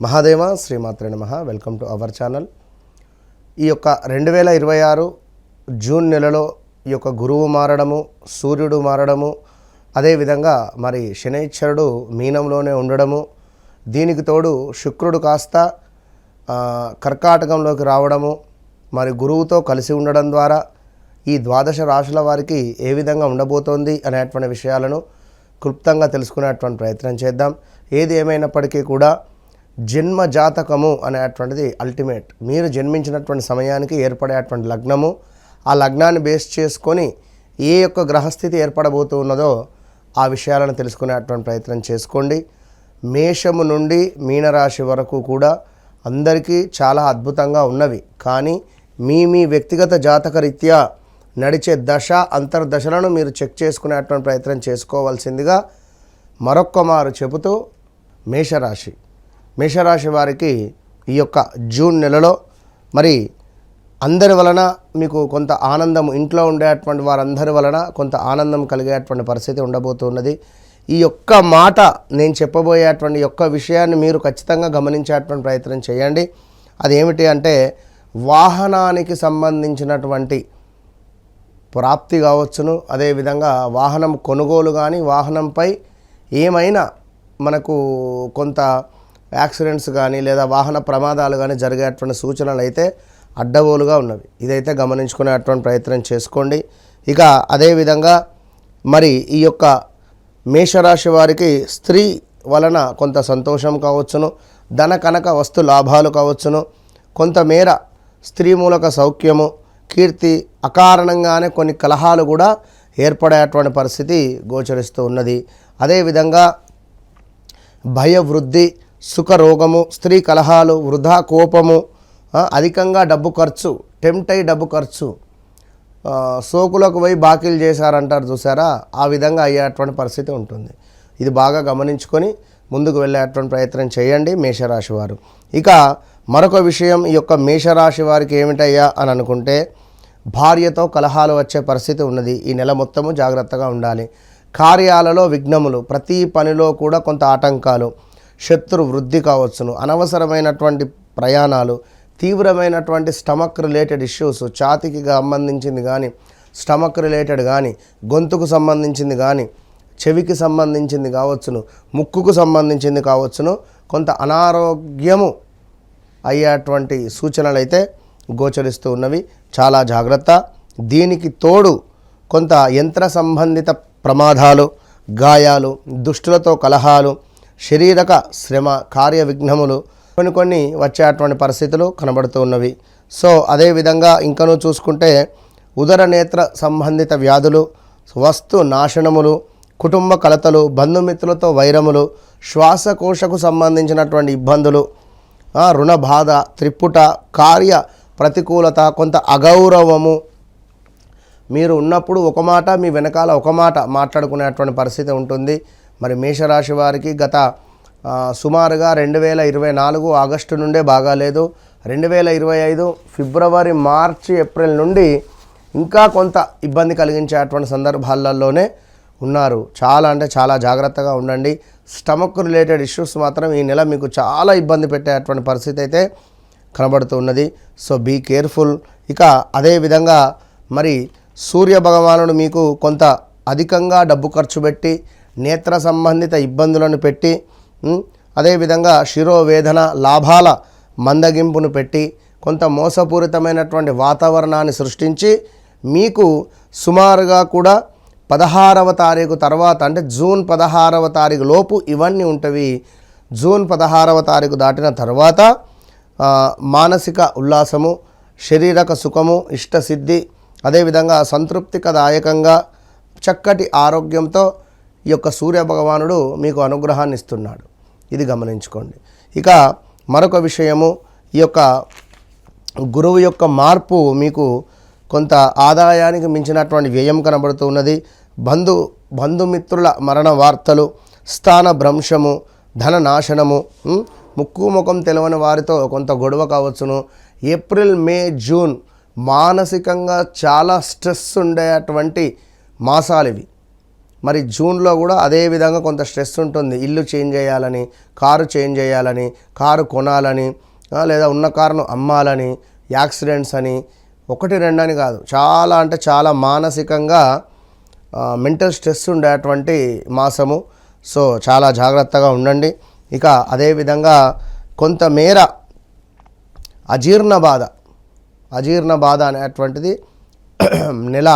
మహాదేవ శ్రీమాత్రే నమః. Welcome to our channel. ఈ యొక్క 2026 జూన్ నెలలో ఈ యొక్క గురువు మారడము, సూర్యుడు మారడము, అదేవిధంగా మరి శనైశ్వరుడు మీనంలోనే ఉండడము, దీనికి తోడు శుక్రుడు కాస్త కర్కాటకంలోకి రావడము, మరి గురువుతో కలిసి ఉండడం ద్వారా ఈ ద్వాదశ రాశుల వారికి ఏ విధంగా ఉండబోతోంది అనేటువంటి విషయాలను క్లుప్తంగా తెలుసుకునేటువంటి ప్రయత్నం చేద్దాం. ఏది ఏమైనప్పటికీ కూడా జన్మ జాతకము అనేటువంటిది అల్టిమేట్. మీరు జన్మించినటువంటి సమయానికి ఏర్పడేటువంటి లగ్నము, ఆ లగ్నాన్ని బేస్ చేసుకొని ఏ యొక్క గ్రహస్థితి ఏర్పడబోతూ ఉన్నదో ఆ విషయాలను తెలుసుకునేటువంటి ప్రయత్నం చేసుకోండి. మేషము నుండి మీనరాశి వరకు కూడా అందరికీ చాలా అద్భుతంగా ఉన్నవి. కానీ మీ వ్యక్తిగత జాతక రీత్యా నడిచే దశ అంతర్దశలను మీరు చెక్ చేసుకునేటువంటి ప్రయత్నం చేసుకోవాల్సిందిగా మరొక్క మారు చెబుతూ, మేషరాశి వారికి ఈ యొక్క జూన్ నెలలో మరి అందరి వలన మీకు కొంత ఆనందం, ఇంట్లో ఉండేటువంటి వారందరి వలన కొంత ఆనందం కలిగేటువంటి పరిస్థితి ఉండబోతున్నది. ఈ యొక్క మాట, నేను చెప్పబోయేటువంటి యొక్క విషయాన్ని మీరు ఖచ్చితంగా గమనించేటువంటి ప్రయత్నం చేయండి. అదేమిటి అంటే, వాహనానికి సంబంధించినటువంటి ప్రాప్తి కావచ్చును, అదేవిధంగా వాహనం కొనుగోలు కానీ, వాహనంపై ఏమైనా మనకు కొంత యాక్సిడెంట్స్ కానీ లేదా వాహన ప్రమాదాలు కానీ జరిగేటువంటి సూచనలు అయితే అడ్డగోలుగా ఉన్నవి. ఇదైతే గమనించుకునేటువంటి ప్రయత్నం చేసుకోండి. ఇక అదేవిధంగా మరి ఈ యొక్క మేషరాశి వారికి స్త్రీ వలన కొంత సంతోషం కావచ్చును, ధన కనక వస్తు లాభాలు కావచ్చును, కొంతమేర స్త్రీ మూలక సౌఖ్యము, కీర్తి, అకారణంగానే కొన్ని కలహాలు కూడా ఏర్పడేటువంటి పరిస్థితి గోచరిస్తూ ఉన్నది. అదేవిధంగా భయవృద్ధి, సుఖరోగము, స్త్రీ కలహాలు, వృధా కోపము, అధికంగా డబ్బు ఖర్చు, టెంప్ట్ అయి డబ్బు ఖర్చు, సోకులకు పోయి బాకీలు చేశారంటారు చూసారా, ఆ విధంగా అయ్యేటువంటి పరిస్థితి ఉంటుంది. ఇది బాగా గమనించుకొని ముందుకు వెళ్ళేటువంటి ప్రయత్నం చేయండి మేషరాశి వారు. ఇక మరొక విషయం, ఈ యొక్క మేషరాశి వారికి ఏమిటయ్యా అని అనుకుంటే, భార్యతో కలహాలు వచ్చే పరిస్థితి ఉన్నది. ఈ నెల మొత్తము జాగ్రత్తగా ఉండాలి. కార్యాలలో విఘ్నములు, ప్రతి పనిలో కూడా కొంత ఆటంకాలు, శత్రు వృద్ధి కావచ్చును, అనవసరమైనటువంటి ప్రయాణాలు, తీవ్రమైనటువంటి స్టమక్ రిలేటెడ్ ఇష్యూస్, ఛాతీకి సంబంధించింది కానీ, స్టమక్ రిలేటెడ్ కానీ, గొంతుకు సంబంధించింది కానీ, చెవికి సంబంధించింది కావచ్చును, ముక్కుకు సంబంధించింది కావచ్చును, కొంత అనారోగ్యము అయ్యేటువంటి సూచనలు అయితే గోచరిస్తూ ఉన్నవి. చాలా జాగ్రత్త. దీనికి తోడు కొంత యంత్ర సంబంధిత ప్రమాదాలు, గాయాలు, దుష్టులతో కలహాలు, శారీరక శ్రమ, కార్య విఘ్నములు కొన్ని వచ్చేటువంటి పరిస్థితులు కనబడుతూ ఉన్నవి. సో అదేవిధంగా ఇంకనూ చూసుకుంటే ఉదర నేత్ర సంబంధిత వ్యాధులు, వస్తు నాశనములు, కుటుంబ కలతలు, బంధుమిత్రులతో వైరములు, శ్వాసకోశకు సంబంధించినటువంటి ఇబ్బందులు, రుణ బాధ, త్రిపుట, కార్య ప్రతికూలత, కొంత అగౌరవము, మీరు ఉన్నప్పుడు ఒక మాట, మీ వెనకాల ఒక మాట మాట్లాడుకునేటువంటి పరిస్థితి ఉంటుంది. మరి మేషరాశి వారికి గత సుమారుగా 2024 ఆగస్టు నుండే బాగాలేదు. 2025 ఫిబ్రవరి, మార్చి, ఏప్రిల్ నుండి ఇంకా కొంత ఇబ్బంది కలిగించేటువంటి సందర్భాలలోనే ఉన్నారు. చాలా అంటే చాలా జాగ్రత్తగా ఉండండి. స్టమక్ రిలేటెడ్ ఇష్యూస్ మాత్రం ఈ నెల మీకు చాలా ఇబ్బంది పెట్టేటువంటి పరిస్థితి అయితే కనబడుతూ ఉన్నది. So be careful. ఇక అదేవిధంగా మరి సూర్య భగవానుడు మీకు కొంత అధికంగా డబ్బు ఖర్చు పెట్టి, నేత్ర సంబంధిత ఇబ్బందులను పెట్టి, అదేవిధంగా శిరోవేదన, లాభాల మందగింపును పెట్టి, కొంత మోసపూరితమైనటువంటి వాతావరణాన్ని సృష్టించి మీకు సుమారుగా కూడా 16వ తారీఖు తర్వాత, అంటే జూన్ 16వ తారీఖు లోపు ఇవన్నీ ఉంటవి. జూన్ 16వ తారీఖు దాటిన తర్వాత మానసిక ఉల్లాసము, శారీరక సుఖము, ఇష్టసిద్ధి, అదేవిధంగా సంతృప్తికదాయకంగా చక్కటి ఆరోగ్యంతో ఈ యొక్క సూర్య భగవానుడు మీకు అనుగ్రహాన్ని ఇస్తున్నాడు. ఇది గమనించుకోండి. ఇక మరొక విషయము, ఈ యొక్క గురువు యొక్క మార్పు మీకు కొంత ఆదాయానికి మించినటువంటి వ్యయం కనబడుతూ ఉన్నది. బంధుమిత్రుల మరణ వార్తలు, స్థాన భ్రంశము, ధన నాశనము, ముక్కు ముఖం తెలవని వారితో కొంత గొడవ కావచ్చును. ఏప్రిల్, మే, జూన్ మానసికంగా చాలా స్ట్రెస్ ఉండేటువంటి మాసాలు ఇవి. మరి జూన్లో కూడా అదే విధంగా కొంత స్ట్రెస్ ఉంటుంది. ఇల్లు చేంజ్ చేయాలని, కారు చేంజ్ చేయాలని, కారు కొనాలని, లేదా ఉన్న కారును అమ్మాలని, యాక్సిడెంట్స్ అని, 1-2 అని కాదు, చాలా అంటే చాలా మానసికంగా మెంటల్ స్ట్రెస్ ఉండేటువంటి మాసము. సో చాలా జాగ్రత్తగా ఉండండి. ఇక అదేవిధంగా కొంతమేర అజీర్ణ బాధ అనేటువంటిది నెల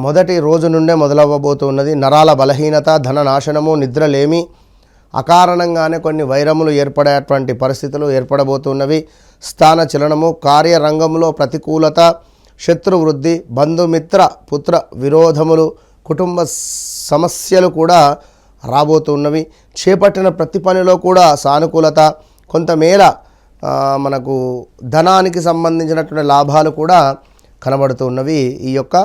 మొదటి రోజు నుండే మొదలవ్వబోతున్నది. నరాల బలహీనత, ధన నాశనము, నిద్రలేమి, అకారణంగానే కొన్ని వైరములు ఏర్పడేటువంటి పరిస్థితులు ఏర్పడబోతున్నవి. స్థాన చలనము, కార్యరంగంలో ప్రతికూలత, శత్రువృద్ధి, బంధుమిత్ర పుత్ర విరోధములు, కుటుంబ సమస్యలు కూడా రాబోతున్నవి. చేపట్టిన ప్రతి పనిలో కూడా సానుకూలత, కొంతమేర మనకు ధనానికి సంబంధించినటువంటి లాభాలు కూడా కనబడుతున్నవి ఈ యొక్క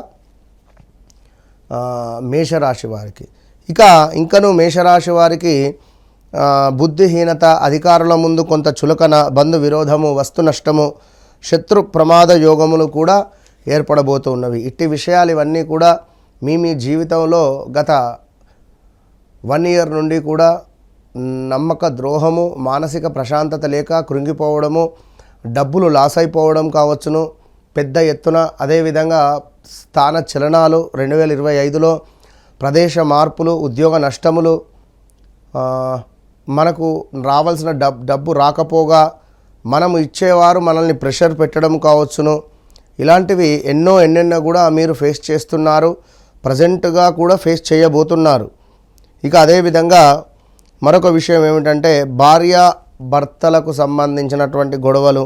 మేషరాశి వారికి. ఇంకను మేషరాశి వారికి బుద్ధిహీనత, అధికారుల ముందు కొంత చులకన, బంధు విరోధము, వస్తు నష్టము, శత్రు ప్రమాద యోగములు కూడా ఏర్పడబోతున్నవి. ఇట్టి విషయాలు ఇవన్నీ కూడా మీ జీవితంలో గత 1 year నుండి కూడా నమ్మక ద్రోహము, మానసిక ప్రశాంతత లేక కృంగిపోవడము, డబ్బులు లాస్ అయిపోవడం కావచ్చును పెద్ద ఎత్తున. అదేవిధంగా స్థాన చలనాలు 2025లో, ప్రదేశ మార్పులు, ఉద్యోగ నష్టములు, మనకు రావాల్సిన డబ్బు రాకపోగా మనము ఇచ్చేవారు మనల్ని ప్రెషర్ పెట్టడం కావచ్చును. ఇలాంటివి ఎన్నెన్నో కూడా మీరు ఫేస్ చేస్తున్నారు, ప్రజెంట్గా కూడా ఫేస్ చేయబోతున్నారు. అదేవిధంగా మరొక విషయం ఏమిటంటే భార్య భర్తలకు సంబంధించినటువంటి గొడవలు,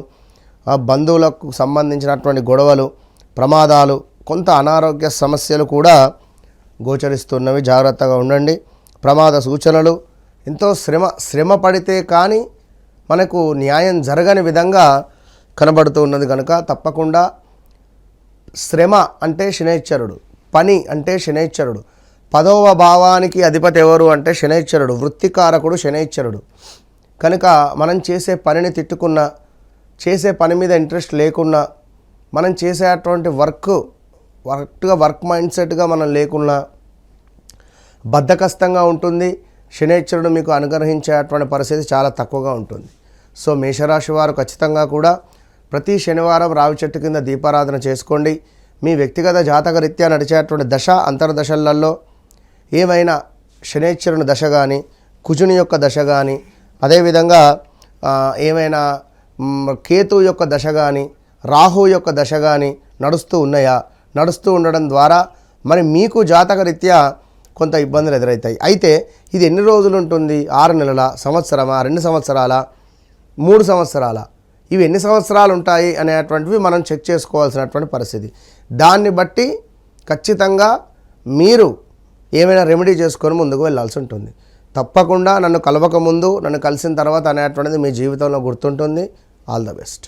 బంధువులకు సంబంధించినటువంటి గొడవలు, ప్రమాదాలు, కొంత అనారోగ్య సమస్యలు కూడా గోచరిస్తున్నవి. జాగ్రత్తగా ఉండండి. ప్రమాద సూచనలు, ఎంతో శ్రమ పడితే కానీ మనకు న్యాయం జరగని విధంగా కనబడుతూ ఉన్నది కనుక తప్పకుండా శ్రమ అంటే శనైశ్చరుడు, పని అంటే శనైశ్చరుడు, 10వ భావానికి అధిపతి ఎవరు అంటే శనైశ్చరుడు, వృత్తికారకుడు శనైశ్చరుడు. కనుక మనం చేసే పనిని తిట్టుకున్నా, చేసే పని మీద ఇంట్రెస్ట్ లేకున్నా, మనం చేసేటువంటి వర్క్ మైండ్ సెట్గా మనం లేకున్నా బద్ధకస్తంగా ఉంటుంది. శనైశ్చరుడు మీకు అనుగ్రహించేటువంటి పరిస్థితి చాలా తక్కువగా ఉంటుంది. సో మేషరాశి వారు ఖచ్చితంగా కూడా ప్రతి శనివారం రావి చెట్టు కింద దీపారాధన చేసుకోండి. మీ వ్యక్తిగత జాతక రీత్యా నడిచేటువంటి దశ అంతర్దశలలో ఏమైనా శనైశ్చరుని దశ కానీ, కుజుని యొక్క దశ కానీ, అదేవిధంగా ఏమైనా కేతు యొక్క దశ కానీ, రాహు యొక్క దశ కానీ నడుస్తూ ఉండడం ద్వారా మరి మీకు జాతక రీత్యా కొంత ఇబ్బందులు ఎదురవుతాయి. అయితే ఇది ఎన్ని రోజులు ఉంటుంది? 6 నెలల, సంవత్సరమా, 2 సంవత్సరాల, 3 సంవత్సరాల, ఇవి ఎన్ని సంవత్సరాలు ఉంటాయి అనేటువంటివి మనం చెక్ చేసుకోవాల్సినటువంటి పరిస్థితి. దాన్ని బట్టి ఖచ్చితంగా మీరు ఏమైనా రెమెడీ చేసుకొని ముందుకు వెళ్ళాల్సి ఉంటుంది. తప్పకుండా నన్ను కలవక ముందు, నన్ను కలిసిన తర్వాత అనేటువంటిది మీ జీవితంలో గుర్తుంటుంది. All the best.